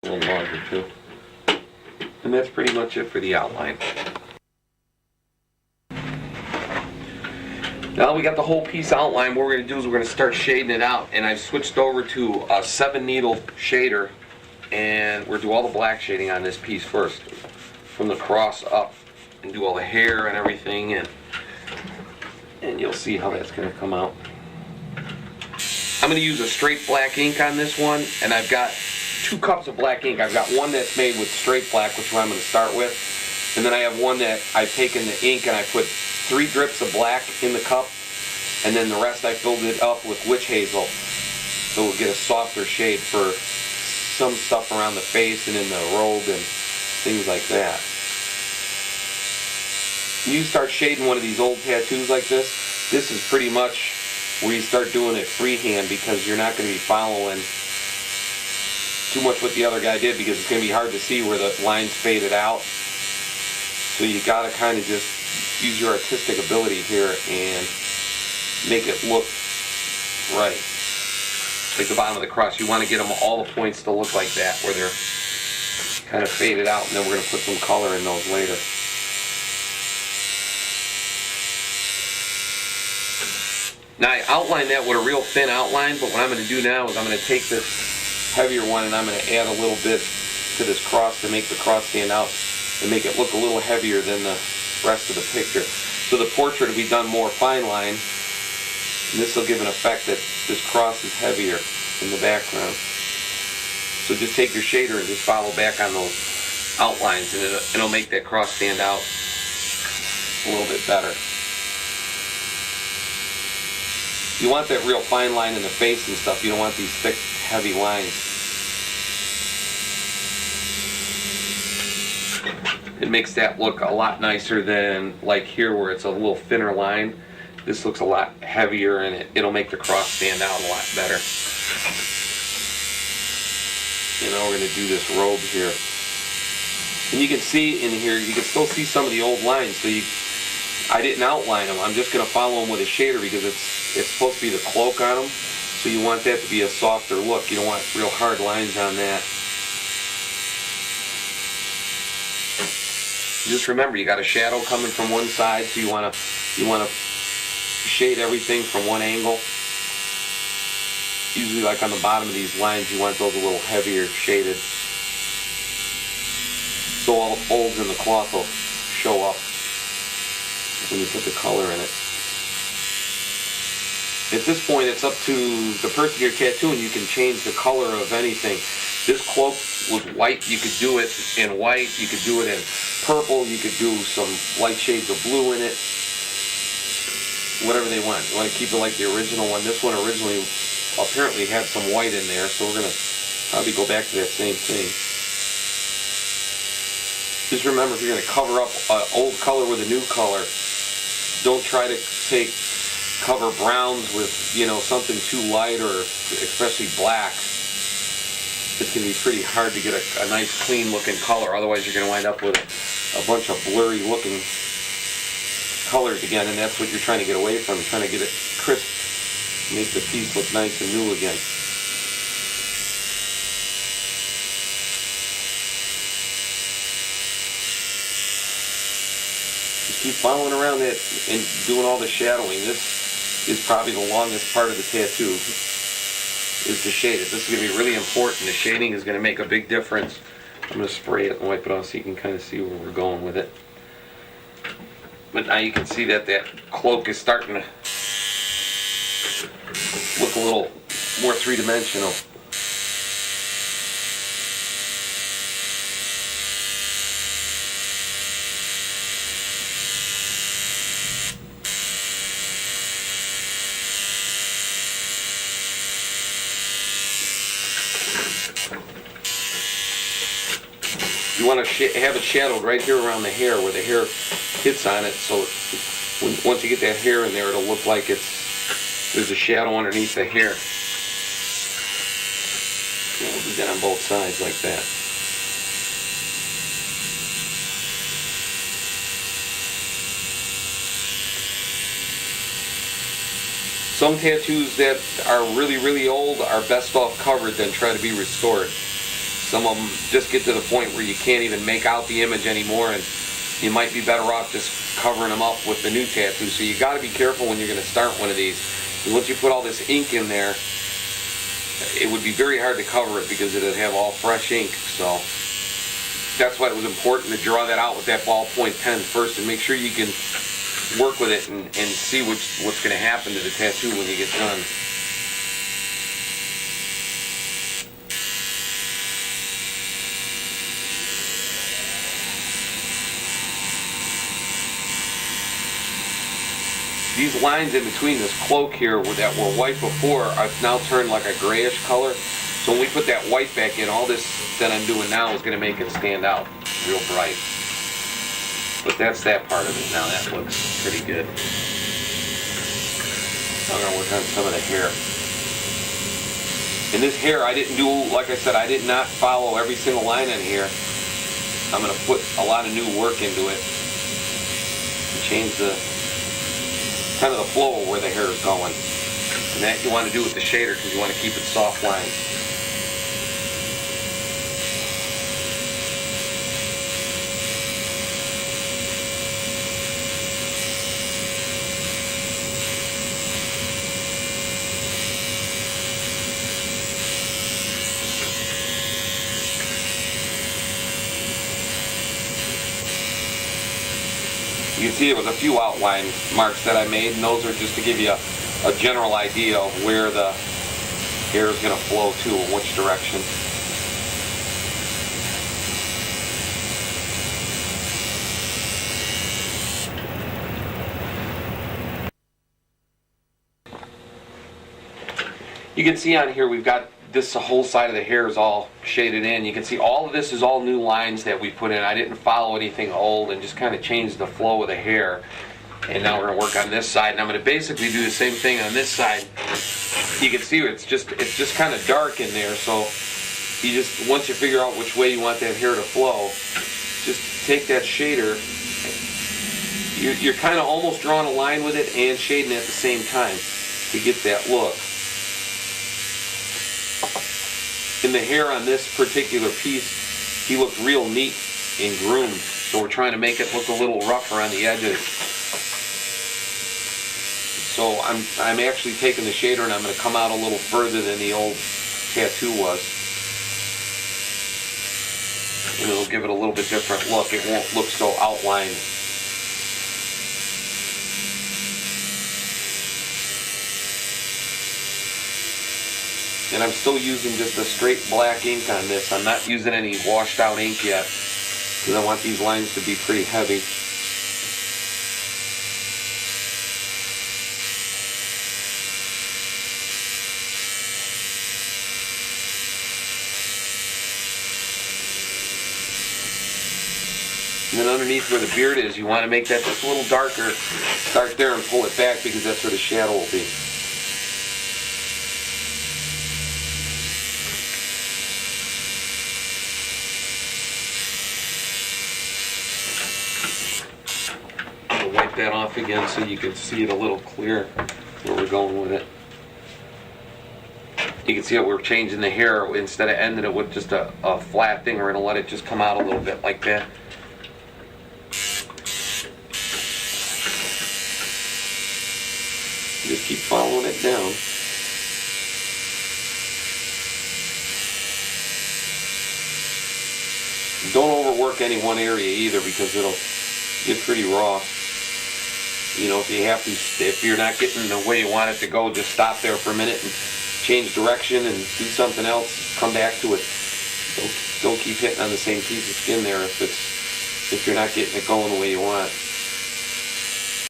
A little longer too. And that's pretty much it for the outline. Now we got the whole piece outlined. What we're going to do is we're going to start shading it out. And I've switched over to a 7-needle shader. And we're going to do all the black shading on this piece first. From the cross up. And do all the hair and everything. And you'll see how that's going to come out. I'm going to use a straight black ink on this one. And I've got 2 cups of black ink. I've got one that's made with straight black, which is what I'm going to start with. And then I have one that I've taken the ink and I put 3 drips of black in the cup, and then the rest I filled it up with witch hazel, so we'll get a softer shade for some stuff around the face and in the robe and things like that. When you start shading one of these old tattoos like this is pretty much where you start doing it freehand, because you're not going to be following too much what the other guy did, because it's going to be hard to see where the lines faded out. So you got to kind of just use your artistic ability here and make it look right. Like the bottom of the cross, you want to get them all the points to look like that, where they're kind of faded out, and then we're going to put some color in those later. Now I outlined that with a real thin outline, but what I'm going to do now is I'm going to take this heavier one and I'm going to add a little bit to this cross to make the cross stand out and make it look a little heavier than the rest of the picture. So the portrait will be done more fine line, and this will give an effect that this cross is heavier in the background. So just take your shader and just follow back on those outlines, and it'll make that cross stand out a little bit better. You want that real fine line in the face and stuff. You don't want these thick, heavy lines. It makes that look a lot nicer than like here where it's a little thinner line. This looks a lot heavier, and it'll make the cross stand out a lot better. You know, we're going to do this robe here. And you can see in here, you can still see some of the old lines. So I didn't outline them. I'm just going to follow them with a shader, because it's supposed to be the cloak on them. So you want that to be a softer look. You don't want real hard lines on that. Just remember, you got a shadow coming from one side, so you want to shade everything from one angle. Usually, like on the bottom of these lines, you want those a little heavier shaded, so all the folds in the cloth will show up when you put the color in it. At this point, it's up to the person you're tattooing. You can change the color of anything. This cloak was white. You could do it in white. You could do it in purple. You could do some light shades of blue in it. Whatever they want. You want to keep it like the original one. This one originally apparently had some white in there, so we're going to probably go back to that same thing. Just remember, if you're going to cover up an old color with a new color, don't try to cover browns with, something too light, or especially black. It's going to be pretty hard to get a nice clean looking color. Otherwise you're going to wind up with a bunch of blurry looking colors again, and that's what you're trying to get away from. You're trying to get it crisp, make the piece look nice and new again. Just keep following around it and doing all the shadowing. This is probably the longest part of the tattoo, is to shade it. This is going to be really important. The shading is going to make a big difference. I'm going to spray it and wipe it off so you can kind of see where we're going with it. But now you can see that cloak is starting to look a little more three-dimensional. You want to have it shadowed right here around the hair, where the hair hits on it, so once you get that hair in there, it'll look like there's a shadow underneath the hair. We'll do that on both sides like that. Some tattoos that are really, really old are best off covered than try to be restored. Some of them just get to the point where you can't even make out the image anymore, and you might be better off just covering them up with the new tattoo. So you got to be careful when you're going to start one of these. And once you put all this ink in there, it would be very hard to cover it because it would have all fresh ink. So that's why it was important to draw that out with that ballpoint pen first and make sure you can work with it and see what's going to happen to the tattoo when you get done. These lines in between this cloak here that were white before are now turned like a grayish color. So when we put that white back in, all this that I'm doing now is going to make it stand out real bright. But that's that part of it now. That looks pretty good. I'm going to work on some of the hair. And this hair, I didn't do, like I said, I did not follow every single line in here. I'm going to put a lot of new work into it and change the kind of the flow of where the hair is going. And that you want to do with the shader because you want to keep it soft lines. You can see it was a few outline marks that I made, and those are just to give you a general idea of where the hair is going to flow to and which direction. You can see on here we've got this whole side of the hair is all shaded in. You can see all of this is all new lines that we put in. I didn't follow anything old and just kind of changed the flow of the hair. And now we're going to work on this side, and I'm going to basically do the same thing on this side. You can see it's just kind of dark in there, so you just, once you figure out which way you want that hair to flow, just take that shader. You're kind of almost drawing a line with it and shading at the same time to get that look. In the hair on this particular piece, he looked real neat and groomed, so we're trying to make it look a little rougher on the edges. So I'm actually taking the shader and I'm going to come out a little further than the old tattoo was. And it'll give it a little bit different look. It won't look so outlined. And I'm still using just a straight black ink on this. I'm not using any washed out ink yet because I want these lines to be pretty heavy. And then underneath where the beard is, you want to make that just a little darker. Start there and pull it back because that's where the shadow will be. Wipe that off again so you can see it a little clearer where we're going with it. You can see how we're changing the hair. Instead of ending it with just a flat thing, we're going to let it just come out a little bit like that. Just keep following it down. Don't overwork any one area either because it'll get pretty raw. You know, if you're not getting the way you want it to go, just stop there for a minute and change direction and do something else. Come back to it. Don't keep hitting on the same piece of skin there if you're not getting it going the way you want.